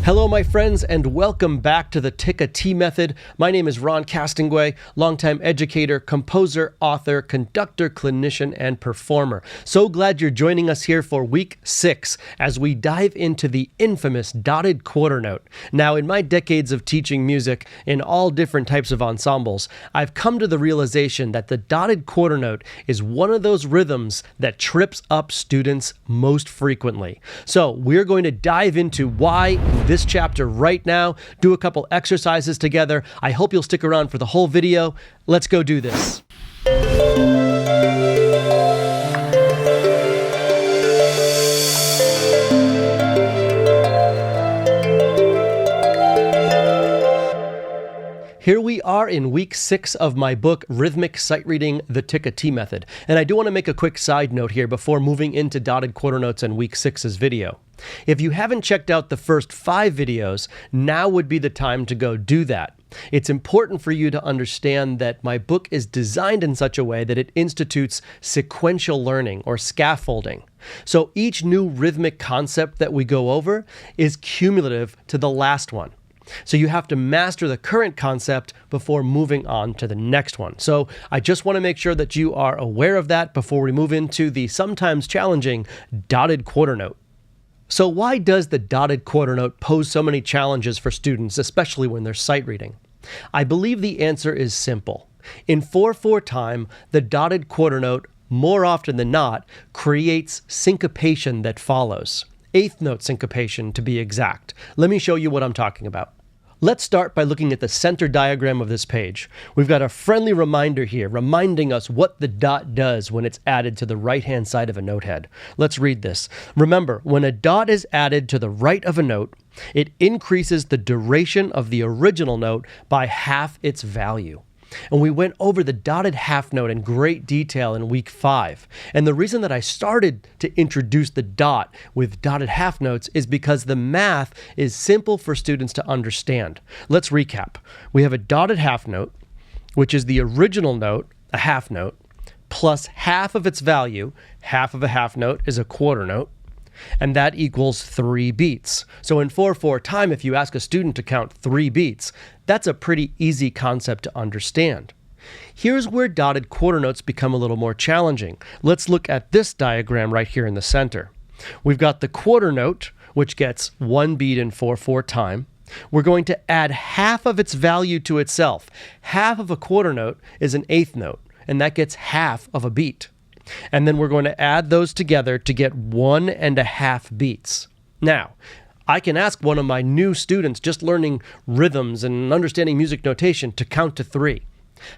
Hello, my friends, and welcome back to the Tik-A Tee Method. My name is Ron Castonguay, longtime educator, composer, author, conductor, clinician, and performer. So glad you're joining us here for week 6 as we dive into the infamous dotted quarter note. Now, in my decades of teaching music in all different types of ensembles, I've come to the realization that the dotted quarter note is one of those rhythms that trips up students most frequently. So we're going to dive into why this chapter right now, do a couple exercises together. I hope you'll stick around for the whole video. Let's go do this. Here we are in week 6 of my book, Rhythmic Sight-Reading, the Tik-A Tee Method. And I do want to make a quick side note here before moving into dotted quarter notes and week 6's video. If you haven't checked out the first 5 videos, now would be the time to go do that. It's important for you to understand that my book is designed in such a way that it institutes sequential learning or scaffolding. So each new rhythmic concept that we go over is cumulative to the last one. So you have to master the current concept before moving on to the next one. So I just want to make sure that you are aware of that before we move into the sometimes challenging dotted quarter note. So why does the dotted quarter note pose so many challenges for students, especially when they're sight reading? I believe the answer is simple. In 4/4 time, the dotted quarter note, more often than not, creates syncopation that follows. 8th note syncopation, to be exact. Let me show you what I'm talking about. Let's start by looking at the center diagram of this page. We've got a friendly reminder here reminding us what the dot does when it's added to the right-hand side of a note head. Let's read this. Remember, when a dot is added to the right of a note, it increases the duration of the original note by half its value. And we went over the dotted half note in great detail in week 5. And the reason that I started to introduce the dot with dotted half notes is because the math is simple for students to understand. Let's recap. We have a dotted half note, which is the original note, a half note, plus half of its value. Half of a half note is a quarter note. And that equals 3 beats. So in 4/4 time, if you ask a student to count 3 beats, that's a pretty easy concept to understand. Here's where dotted quarter notes become a little more challenging. Let's look at this diagram right here in the center. We've got the quarter note, which gets 1 beat in 4/4 time. We're going to add half of its value to itself. Half of a quarter note is an 8th note, and that gets half of a beat. And then we're going to add those together to get 1.5 beats. Now, I can ask one of my new students just learning rhythms and understanding music notation to count to 3.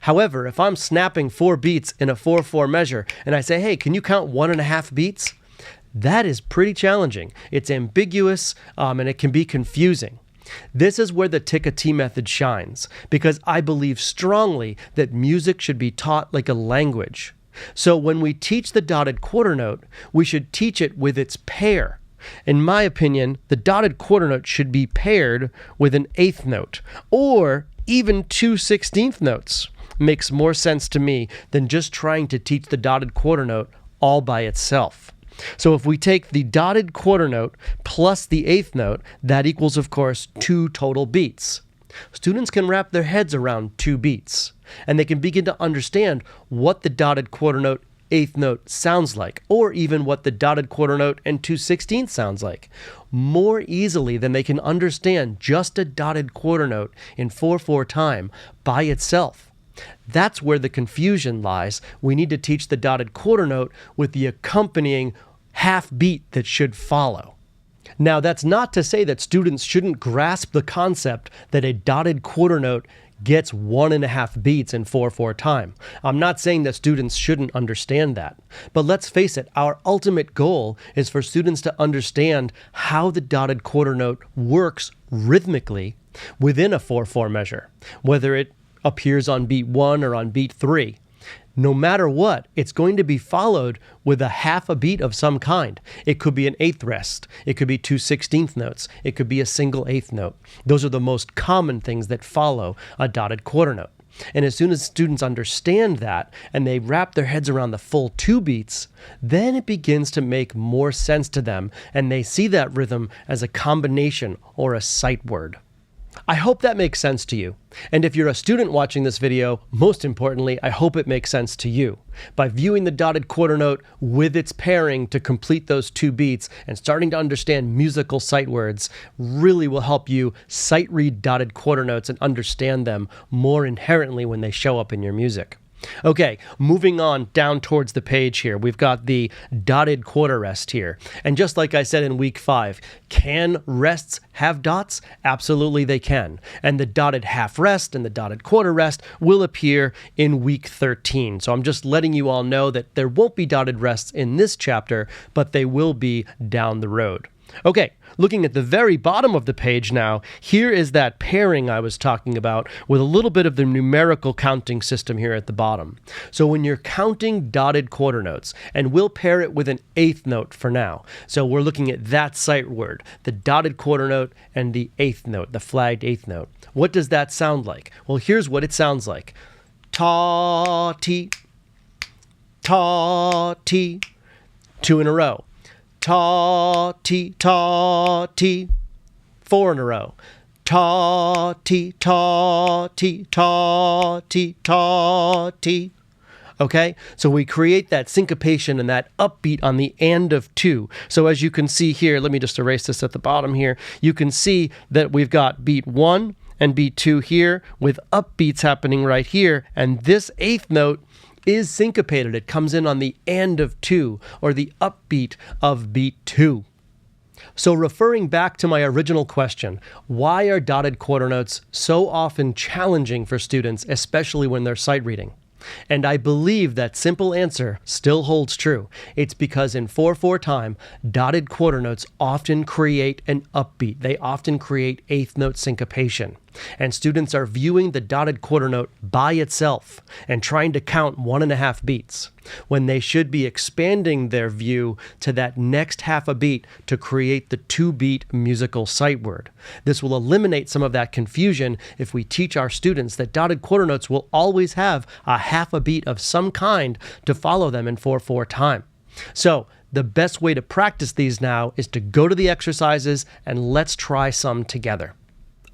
However, if I'm snapping 4 beats in a 4/4 measure and I say, hey, can you count 1.5 beats? That is pretty challenging. It's ambiguous and it can be confusing. This is where the Tik-A Tee method shines because I believe strongly that music should be taught like a language. So when we teach the dotted quarter note, we should teach it with its pair. In my opinion, the dotted quarter note should be paired with an 8th note, or even 2 16th notes. Makes more sense to me than just trying to teach the dotted quarter note all by itself. So if we take the dotted quarter note plus the 8th note, that equals, of course, 2 total beats. Students can wrap their heads around 2 beats, and they can begin to understand what the dotted quarter note 8th note sounds like, or even what the dotted quarter note and 2 16th sounds like, more easily than they can understand just a dotted quarter note in 4/4 time by itself. That's where the confusion lies. We need to teach the dotted quarter note with the accompanying half beat that should follow. Now, that's not to say that students shouldn't grasp the concept that a dotted quarter note gets 1.5 beats in 4/4 time. I'm not saying that students shouldn't understand that. But let's face it, our ultimate goal is for students to understand how the dotted quarter note works rhythmically within a 4/4 measure, whether it appears on beat 1 or on beat 3. No matter what, it's going to be followed with a half a beat of some kind. It could be an 8th rest. It could be 2 16th notes. It could be a single 8th note. Those are the most common things that follow a dotted quarter note. And as soon as students understand that and they wrap their heads around the full 2 beats, then it begins to make more sense to them and they see that rhythm as a combination or a sight word. I hope that makes sense to you. And if you're a student watching this video, most importantly, I hope it makes sense to you. By viewing the dotted quarter note with its pairing to complete those 2 beats and starting to understand musical sight words really will help you sight read dotted quarter notes and understand them more inherently when they show up in your music. Okay, moving on down towards the page here, we've got the dotted quarter rest here. And just like I said in week 5, can rests have dots? Absolutely they can. And the dotted half rest and the dotted quarter rest will appear in week 13. So I'm just letting you all know that there won't be dotted rests in this chapter, but they will be down the road. Okay, looking at the very bottom of the page now, here is that pairing I was talking about with a little bit of the numerical counting system here at the bottom. So when you're counting dotted quarter notes, and we'll pair it with an 8th note for now. So we're looking at that sight word, the dotted quarter note and the 8th note, the flagged 8th note. What does that sound like? Well, here's what it sounds like. Ta-tee, ta-tee, 2 in a row. Ta-tee, ta-tee, 4 in a row. Ta-tee, ta-tee, ta-tee, ta-tee. Okay, so we create that syncopation and that upbeat on the and of 2. So as you can see here, let me just erase this at the bottom here. You can see that we've got beat 1 and beat 2 here with upbeats happening right here. And this 8th note is syncopated. It comes in on the and of 2, or the upbeat of beat 2. So referring back to my original question, why are dotted quarter notes so often challenging for students, especially when they're sight reading? And I believe that simple answer still holds true. It's because in 4/4 time, dotted quarter notes often create an upbeat. They often create 8th note syncopation. And students are viewing the dotted quarter note by itself and trying to count 1.5 beats, when they should be expanding their view to that next half a beat to create the 2-beat musical sight word. This will eliminate some of that confusion if we teach our students that dotted quarter notes will always have a half a beat of some kind to follow them in 4/4 time. So the best way to practice these now is to go to the exercises and let's try some together.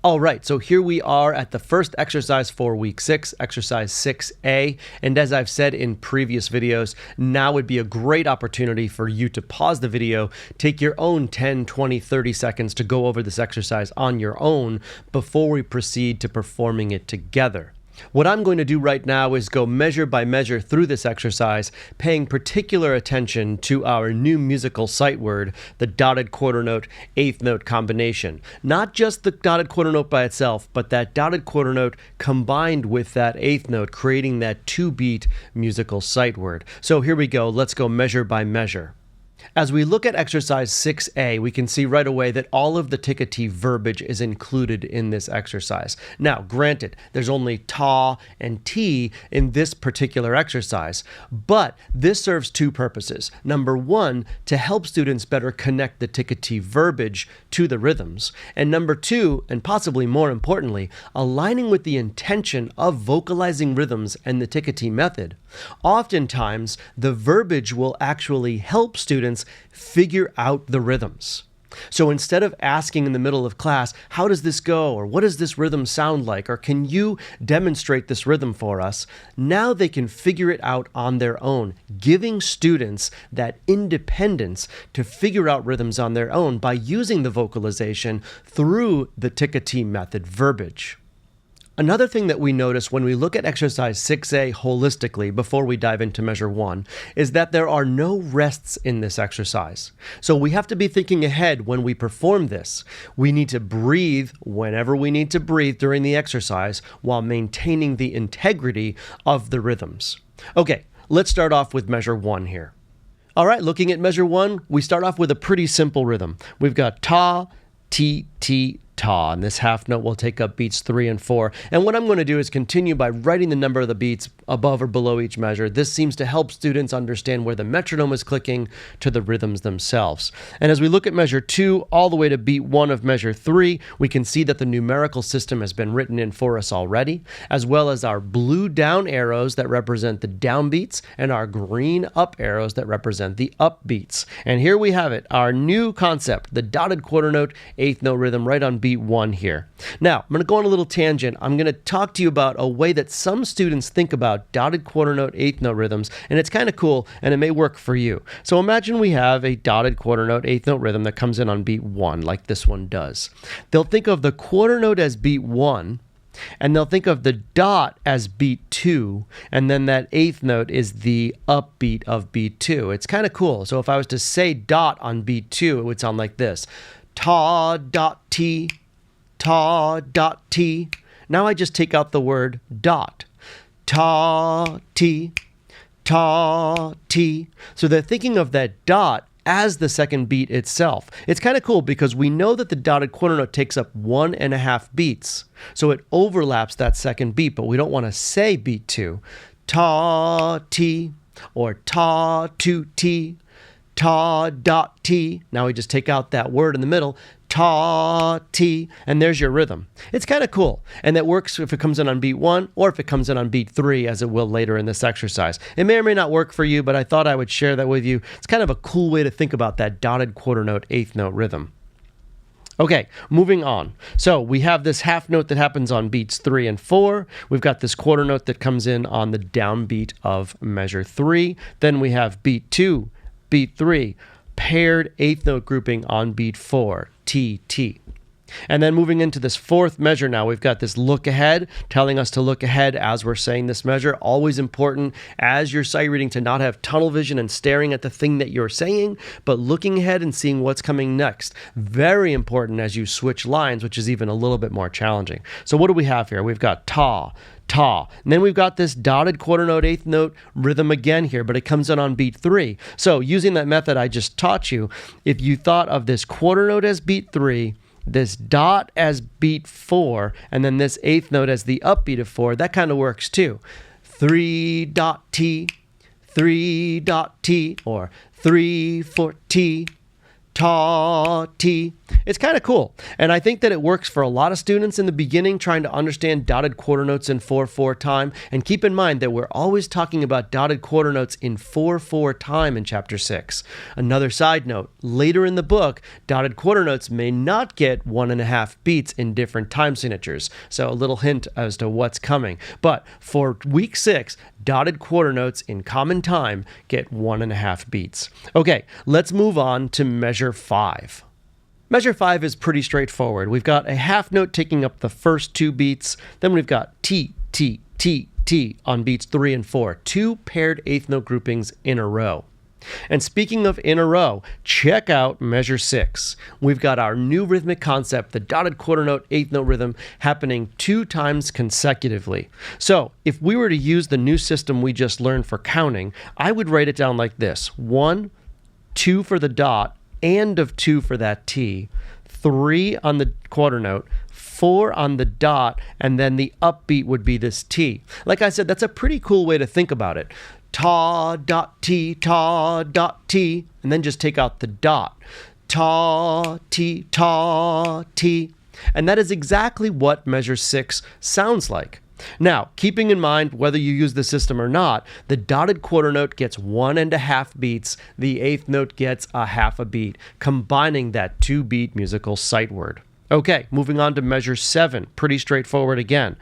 All right, so here we are at the first exercise for week 6, exercise 6A. And as I've said in previous videos, now would be a great opportunity for you to pause the video, take your own 10, 20, 30 seconds to go over this exercise on your own before we proceed to performing it together. What I'm going to do right now is go measure by measure through this exercise, paying particular attention to our new musical sight word, the dotted quarter note, 8th note combination. Not just the dotted quarter note by itself, but that dotted quarter note combined with that 8th note, creating that 2-beat musical sight word. So here we go. Let's go measure by measure. As we look at exercise 6A, we can see right away that all of the Tik-A Tee verbiage is included in this exercise. Now, granted, there's only ta and tee in this particular exercise, but this serves 2 purposes. Number 1, to help students better connect the Tik-A Tee verbiage to the rhythms. And number 2, and possibly more importantly, aligning with the intention of vocalizing rhythms and the Tik-A Tee method. Oftentimes, the verbiage will actually help students figure out the rhythms. So instead of asking in the middle of class, how does this go? Or what does this rhythm sound like? Or can you demonstrate this rhythm for us? Now they can figure it out on their own, giving students that independence to figure out rhythms on their own by using the vocalization through the Tik-A Tee method verbiage. Another thing that we notice when we look at exercise 6A holistically before we dive into measure 1 is that there are no rests in this exercise. So we have to be thinking ahead when we perform this. We need to breathe whenever we need to breathe during the exercise while maintaining the integrity of the rhythms. Okay, let's start off with measure 1 here. All right, looking at measure 1, we start off with a pretty simple rhythm. We've got ta, ti, ti, ta, and this half note will take up beats 3 and 4. And what I'm going to do is continue by writing the number of the beats above or below each measure. This seems to help students understand where the metronome is clicking to the rhythms themselves. And as we look at measure 2 all the way to beat 1 of measure 3, we can see that the numerical system has been written in for us already, as well as our blue down arrows that represent the downbeats and our green up arrows that represent the upbeats. And here we have it, our new concept, the dotted quarter note, eighth note rhythm right on beat 1 here. Now, I'm going to go on a little tangent. I'm going to talk to you about a way that some students think about dotted quarter note, eighth note rhythms, and it's kind of cool, and it may work for you. So imagine we have a dotted quarter note, eighth note rhythm that comes in on beat 1, like this one does. They'll think of the quarter note as beat 1, and they'll think of the dot as beat 2, and then that eighth note is the upbeat of beat 2. It's kind of cool. So if I was to say dot on beat 2, it would sound like this. Ta dot T, ta dot T. Now I just take out the word dot. Ta T, ta T. So they're thinking of that dot as the second beat itself. It's kind of cool because we know that the dotted quarter note takes up 1.5 beats. So it overlaps that second beat, but we don't want to say beat 2. Ta T or ta 2 T, ta dot T. Now we just take out that word in the middle. Ta T, and there's your rhythm. It's kind of cool, and that works if it comes in on beat 1 or if it comes in on beat 3, as it will later in this exercise. It may or may not work for you, but I thought I would share that with you. It's kind of a cool way to think about that dotted quarter note, eighth note rhythm. Okay, moving on. So we have this half note that happens on beats 3 and 4. We've got this quarter note that comes in on the downbeat of measure 3. Then we have beat 2, beat 3, paired eighth note grouping on beat 4, T, T. And then moving into this fourth measure now, we've got this look ahead, telling us to look ahead as we're saying this measure. Always important as you're sight reading to not have tunnel vision and staring at the thing that you're saying, but looking ahead and seeing what's coming next. Very important as you switch lines, which is even a little bit more challenging. So what do we have here? We've got ta, ta. And then we've got this dotted quarter note, eighth note rhythm again here, but it comes in on beat 3. So using that method I just taught you, if you thought of this quarter note as beat 3, this dot as beat 4, and then this eighth note as the upbeat of 4, that kind of works too. 3 dot T, 3 dot T, or 3 4 T, ta T. It's kind of cool. And I think that it works for a lot of students in the beginning trying to understand dotted quarter notes in 4/4 time. And keep in mind that we're always talking about dotted quarter notes in 4/4 time in chapter 6. Another side note, later in the book, dotted quarter notes may not get 1.5 beats in different time signatures. So a little hint as to what's coming. But for week 6, dotted quarter notes in common time get 1.5 beats. Okay, let's move on to measure 5. Measure 5 is pretty straightforward. We've got a half note taking up the first 2 beats. Then we've got T, T, T, T on beats 3 and 4. 2 paired eighth note groupings in a row. And speaking of in a row, check out measure 6. We've got our new rhythmic concept, the dotted quarter note, eighth note rhythm, happening 2 times consecutively. So if we were to use the new system we just learned for counting, I would write it down like this. 1, 2 for the dot, and of 2 for that T, 3 on the quarter note, 4 on the dot, and then the upbeat would be this T. Like I said, that's a pretty cool way to think about it. Ta dot T, and then just take out the dot. Ta T, and that is exactly what measure 6 sounds like. Now, keeping in mind whether you use the system or not, the dotted quarter note gets 1.5 beats, the eighth note gets a half a beat, combining that 2-beat musical sight word. Okay, moving on to measure 7, pretty straightforward again.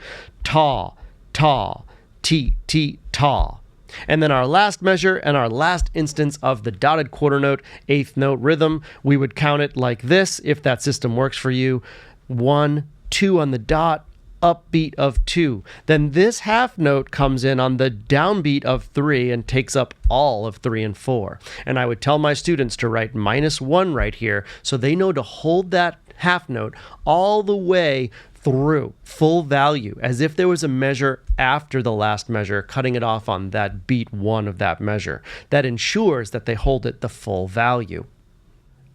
Ta, ta, T, T, ta. And then our last measure and our last instance of the dotted quarter note, eighth note rhythm, we would count it like this if that system works for you. 1, 2 on the dot, upbeat of 2. Then this half note comes in on the downbeat of 3 and takes up all of 3 and 4. And I would tell my students to write -1 right here so they know to hold that half note all the way through full value, as if there was a measure after the last measure, cutting it off on that beat 1 of that measure. That ensures that they hold it the full value.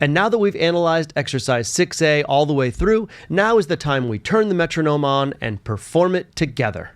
And now that we've analyzed exercise 6A all the way through, now is the time we turn the metronome on and perform it together.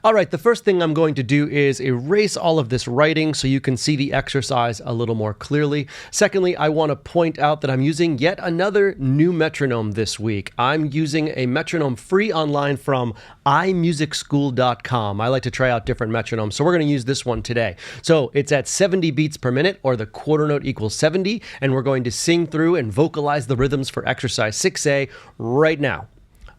All right, the first thing I'm going to do is erase all of this writing so you can see the exercise a little more clearly. Secondly, I want to point out that I'm using yet another new metronome this week. I'm using a metronome free online from imusicschool.com. I like to try out different metronomes, so we're going to use this one today. So it's at 70 beats per minute, or the quarter note equals 70, and we're going to sing through and vocalize the rhythms for exercise 6A right now.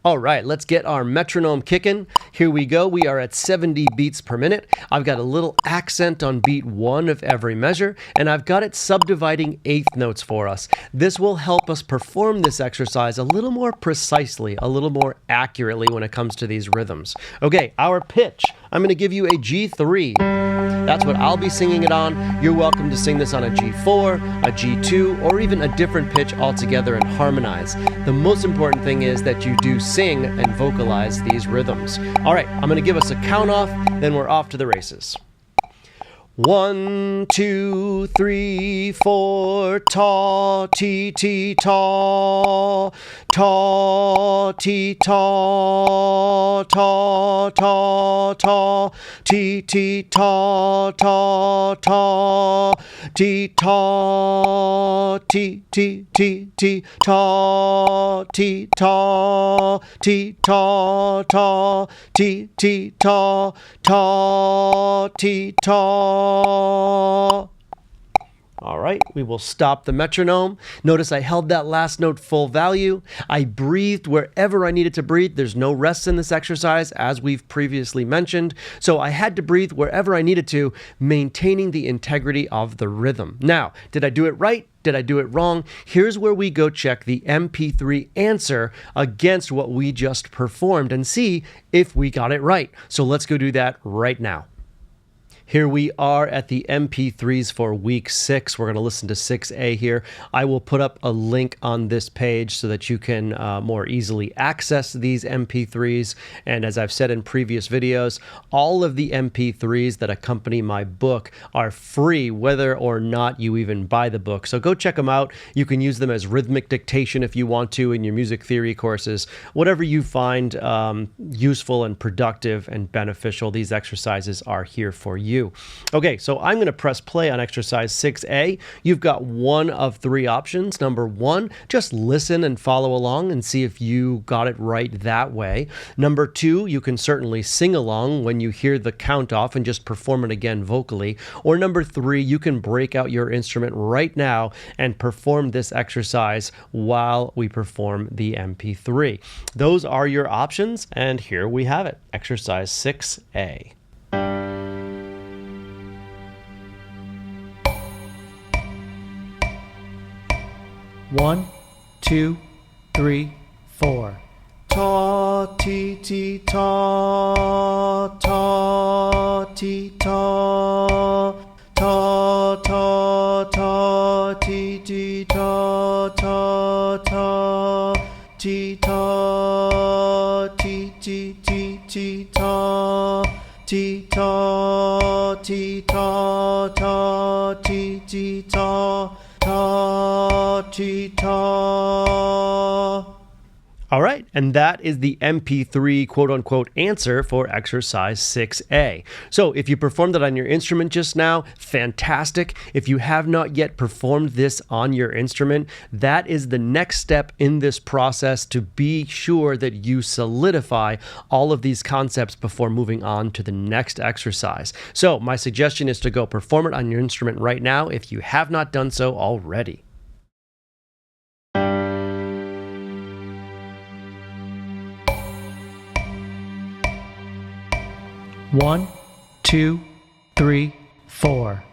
All right, let's get our metronome kicking. Here we go. We are at 70 beats per minute. I've got a little accent on beat 1 of every measure, and I've got it subdividing eighth notes for us. This will help us perform this exercise a little more precisely, a little more accurately when it comes to these rhythms. Okay, our pitch. I'm going to give you a G3. That's what I'll be singing it on. You're welcome to sing this on a G4, a G2, or even a different pitch altogether and harmonize. The most important thing is that you do sing and vocalize these rhythms. All right, I'm going to give us a count off, then we're off to the races. 1, 2, 3, 4, ta, ti, ti, ta, ta, ti, ta, ta, ta, ta, ti, ti, ta, ta, ta, ti, ta, ti, ti, ti, ti, ta, ti, ta, ti, ta, ta, ti, ti, ta, ta, ti, ta. All right, we will stop the metronome. Notice I held that last note full value. I breathed wherever I needed to breathe. There's no rests in this exercise, as we've previously mentioned. So I had to breathe wherever I needed to, maintaining the integrity of the rhythm. Now, did I do it right? Did I do it wrong? Here's where we go check the MP3 answer against what we just performed and see if we got it right. So let's go do that right now. Here we are at the MP3s for week 6. We're going to listen to 6A here. I will put up a link on this page so that you can more easily access these MP3s. And as I've said in previous videos, all of the MP3s that accompany my book are free, whether or not you even buy the book. So go check them out. You can use them as rhythmic dictation if you want to in your music theory courses. Whatever you find useful and productive and beneficial, these exercises are here for you. Okay, so I'm going to press play on exercise 6A. You've got one of 3 options. Number 1, just listen and follow along and see if you got it right that way. Number 2, you can certainly sing along when you hear the count off and just perform it again vocally. Or number 3, you can break out your instrument right now and perform this exercise while we perform the MP3. Those are your options, and here we have it, exercise 6A. 1, 2, 3, 4. Ta, ti, ti, ta, ta, ti, ta, ta, ta, ta, ti, ti, ta, ta, ta, ti, ta, ti, ti, ti, ti, ta, ti, ta, ti, ta, ta, ti, ti, ta, ta, ti, ta. All right, and that is the MP3 quote-unquote answer for exercise 6A. So if you performed it on your instrument just now, fantastic. If you have not yet performed this on your instrument, that is the next step in this process to be sure that you solidify all of these concepts before moving on to the next exercise. So my suggestion is to go perform it on your instrument right now if you have not done so already. 1, 2, 3, 4.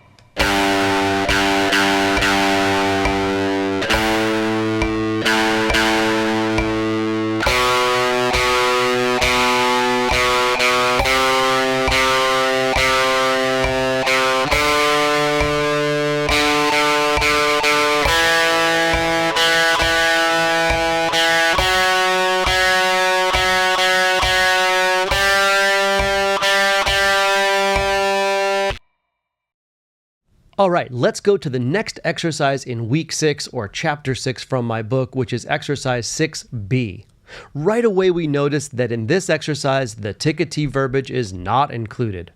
All right, let's go to the next exercise in week 6 or chapter 6 from my book, which is exercise 6B. Right away we notice that in this exercise, the Tik-A Tee verbiage is not included.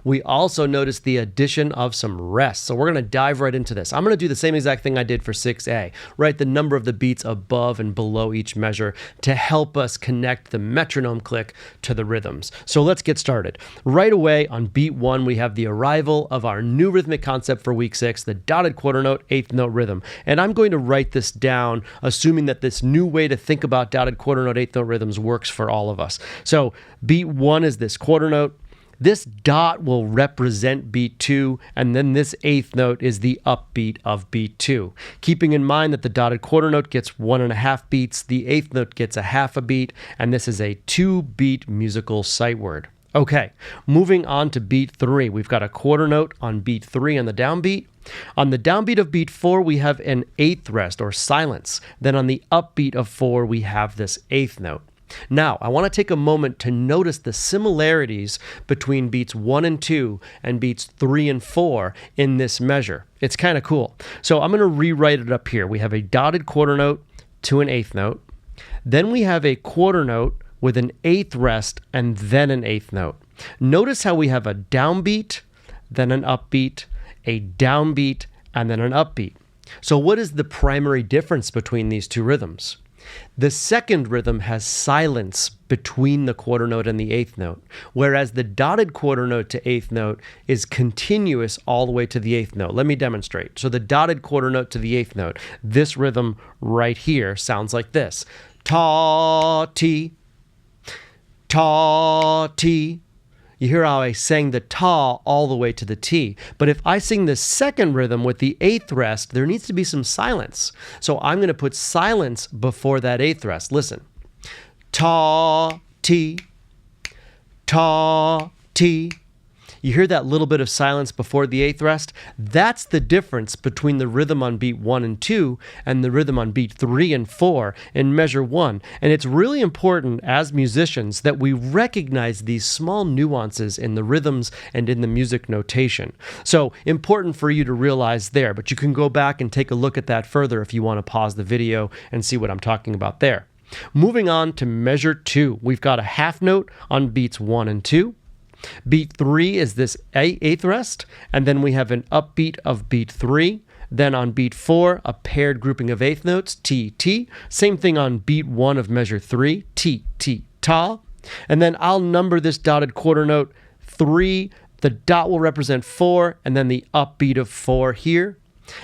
We also notice the addition of some rest. So we're going to dive right into this. I'm going to do the same exact thing I did for 6A, write the number of the beats above and below each measure to help us connect the metronome click to the rhythms. So let's get started. Right away on beat 1, we have the arrival of our new rhythmic concept for week 6, the dotted quarter note, eighth note rhythm. And I'm going to write this down, assuming that this new way to think about dotted quarter note, eighth note rhythms works for all of us. So beat 1 is this quarter note. This dot will represent beat 2, and then this eighth note is the upbeat of beat 2. Keeping in mind that the dotted quarter note gets 1.5 beats, the eighth note gets a half a beat, and this is a 2-beat musical sight word. Okay, moving on to beat 3. We've got a quarter note on beat 3 on the downbeat. On the downbeat of beat 4, we have an eighth rest or silence. Then on the upbeat of 4, we have this eighth note. Now, I want to take a moment to notice the similarities between beats 1 and 2 and beats 3 and 4 in this measure. It's kind of cool. So I'm going to rewrite it up here. We have a dotted quarter note to an eighth note. Then we have a quarter note with an eighth rest and then an eighth note. Notice how we have a downbeat, then an upbeat, a downbeat, and then an upbeat. So what is the primary difference between these two rhythms? The second rhythm has silence between the quarter note and the eighth note, whereas the dotted quarter note to eighth note is continuous all the way to the eighth note. Let me demonstrate. So the dotted quarter note to the eighth note, this rhythm right here sounds like this. Ta, ti, ta, ti. You hear how I sang the ta all the way to the T. But if I sing the second rhythm with the eighth rest, there needs to be some silence. So I'm going to put silence before that eighth rest. Listen. Ta, ti, ta, ti. You hear that little bit of silence before the eighth rest? That's the difference between the rhythm on beat 1 and 2 and the rhythm on beat 3 and 4 in measure 1. And it's really important as musicians that we recognize these small nuances in the rhythms and in the music notation. So important for you to realize there, but you can go back and take a look at that further if you want to pause the video and see what I'm talking about there. Moving on to measure 2, we've got a half note on beats 1 and 2. Beat 3 is this eighth rest, and then we have an upbeat of beat 3. Then on beat 4, a paired grouping of eighth notes, T, T. Same thing on beat 1 of measure 3, T, T, ta. And then I'll number this dotted quarter note 3. The dot will represent 4, and then the upbeat of 4 here.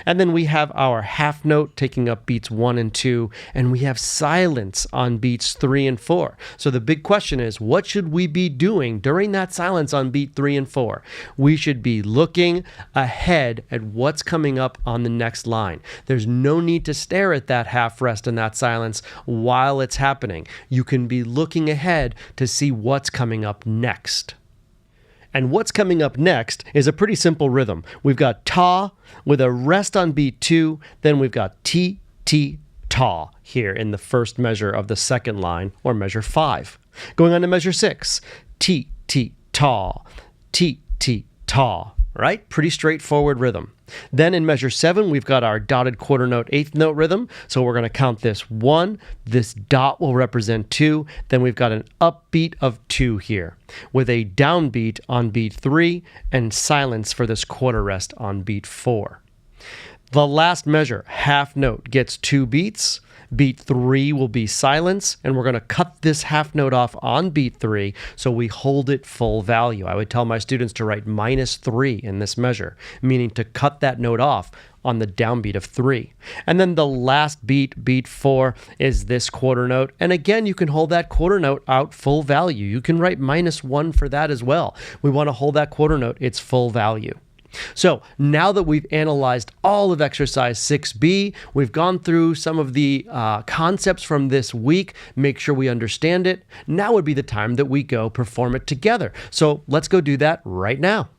And then we have our half note taking up beats 1 and 2, and we have silence on beats 3 and 4. So the big question is, what should we be doing during that silence on beat 3 and 4? We should be looking ahead at what's coming up on the next line. There's no need to stare at that half rest and that silence while it's happening. You can be looking ahead to see what's coming up next. And what's coming up next is a pretty simple rhythm. We've got ta with a rest on beat 2, then we've got ti, ti, ta here in the first measure of the second line, or measure 5. Going on to measure 6, ti, ti, ta, ti, ti, ta, right? Pretty straightforward rhythm. Then in measure 7, we've got our dotted quarter note eighth note rhythm. So we're going to count this 1. This dot will represent 2. Then we've got an upbeat of 2 here with a downbeat on beat 3 and silence for this quarter rest on beat 4. The last measure, half note, gets 2 beats. Beat 3 will be silence, and we're going to cut this half note off on beat 3 so we hold it full value. I would tell my students to write -3 in this measure, meaning to cut that note off on the downbeat of 3. And then the last beat, beat 4, is this quarter note. And again, you can hold that quarter note out full value. You can write -1 for that as well. We want to hold that quarter note its full value. So now that we've analyzed all of exercise 6B, we've gone through some of the concepts from this week, make sure we understand it. Now would be the time that we go perform it together. So let's go do that right now.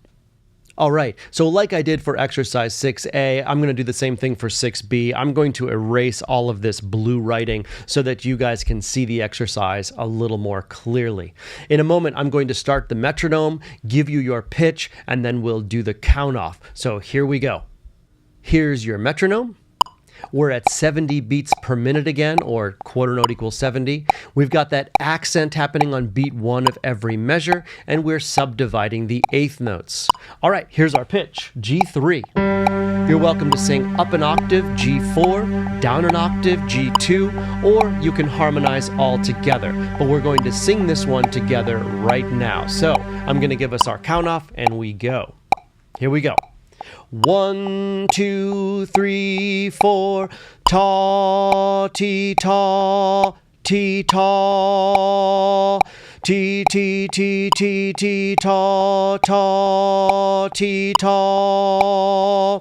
All right, so like I did for exercise 6A, I'm going to do the same thing for 6B. I'm going to erase all of this blue writing so that you guys can see the exercise a little more clearly. In a moment, I'm going to start the metronome, give you your pitch, and then we'll do the count off. So here we go. Here's your metronome. We're at 70 beats per minute again, or quarter note equals 70. We've got that accent happening on beat 1 of every measure, and we're subdividing the eighth notes. All right, here's our pitch, G3. You're welcome to sing up an octave, G4, down an octave, G2, or you can harmonize all together. But we're going to sing this one together right now. So I'm going to give us our count off, and we go. Here we go. 1, 2, 3, 4. Ta, ti, ta, ti, ta. Ti, ti, ti, ti, ti, ta, ta, ti, ta.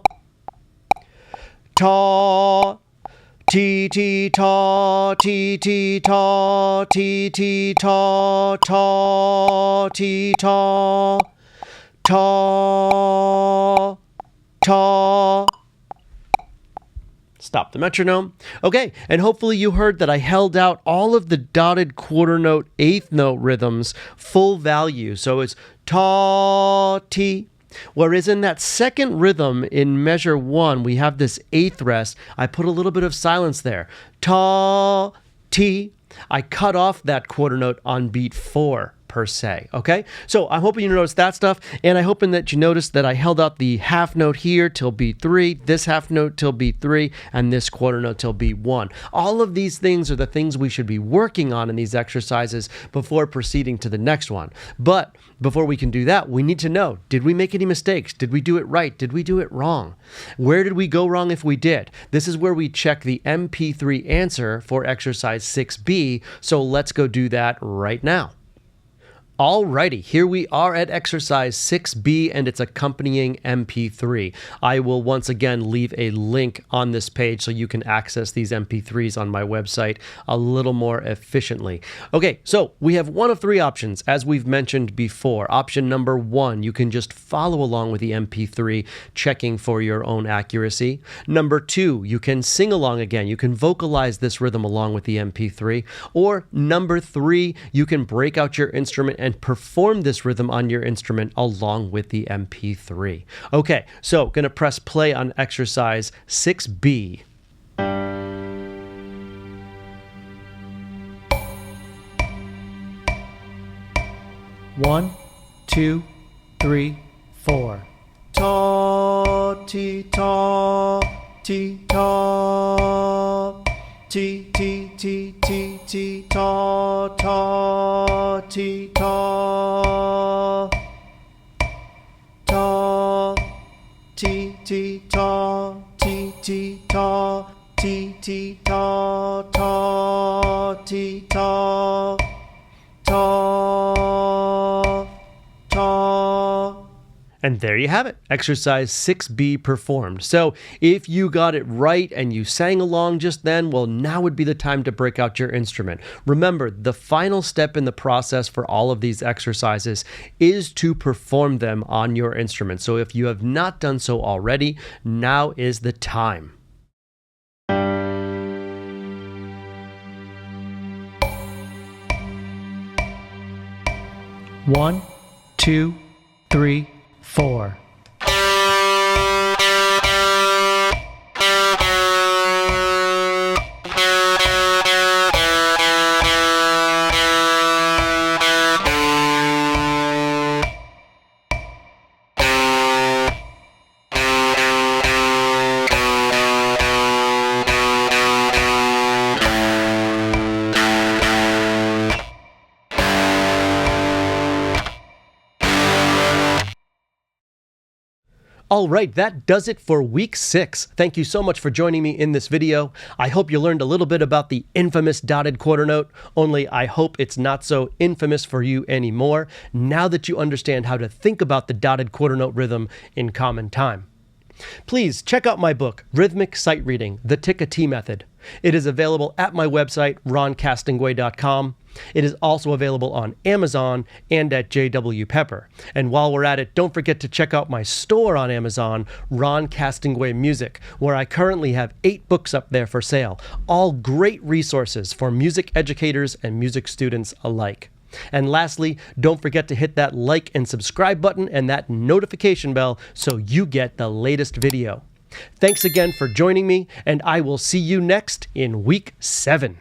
Ta, ti, ti, ta, ti, ti, ta, ti, ti, ta, ta, ti, ta, ta, ta. Stop the metronome. Okay, and hopefully you heard that I held out all of the dotted quarter note, eighth note rhythms full value. So it's ta, ti. Whereas in that second rhythm in measure 1, we have this eighth rest. I put a little bit of silence there. Ta, ti. I cut off that quarter note on beat 4 per se, okay? So I'm hoping you noticed that stuff, and I'm hoping that you noticed that I held out the half note here till beat 3, this half note till beat 3, and this quarter note till beat 1. All of these things are the things we should be working on in these exercises before proceeding to the next one. But before we can do that, we need to know, did we make any mistakes? Did we do it right? Did we do it wrong? Where did we go wrong if we did? This is where we check the MP3 answer for exercise 6B, so let's go do that right now. Alrighty, here we are at exercise 6B and its accompanying MP3. I will once again leave a link on this page so you can access these MP3s on my website a little more efficiently. Okay, so we have one of three options, as we've mentioned before. Option number 1, you can just follow along with the MP3, checking for your own accuracy. Number 2, you can sing along again. You can vocalize this rhythm along with the MP3. Or number 3, you can break out your instrument and perform this rhythm on your instrument along with the MP3. Okay, so gonna press play on exercise 6B. One, 2, 3, 4. Ta, ti, ta, ti, ta. Ti, ti, ti, ti, ti, ta, ta, ti, ta. Ta, ti, ti, ta, ti, ti, ta, ti, ti, ta, ta, ti, ta, ta, ta. And there you have it, exercise 6B performed. So if you got it right and you sang along just then, well, now would be the time to break out your instrument. Remember, the final step in the process for all of these exercises is to perform them on your instrument. So if you have not done so already, now is the time. One, 2, 3, 4. All right, that does it for week 6. Thank you so much for joining me in this video. I hope you learned a little bit about the infamous dotted quarter note, only I hope it's not so infamous for you anymore, now that you understand how to think about the dotted quarter note rhythm in common time. Please check out my book, Rhythmic Sight-Reading, the Tik-A Tee Method. It is available at my website, roncastonguay.com. It is also available on Amazon and at J.W. Pepper. And while we're at it, don't forget to check out my store on Amazon, Ron Castonguay Music, where I currently have 8 books up there for sale, all great resources for music educators and music students alike. And lastly, don't forget to hit that like and subscribe button and that notification bell so you get the latest video. Thanks again for joining me, and I will see you next in week 7.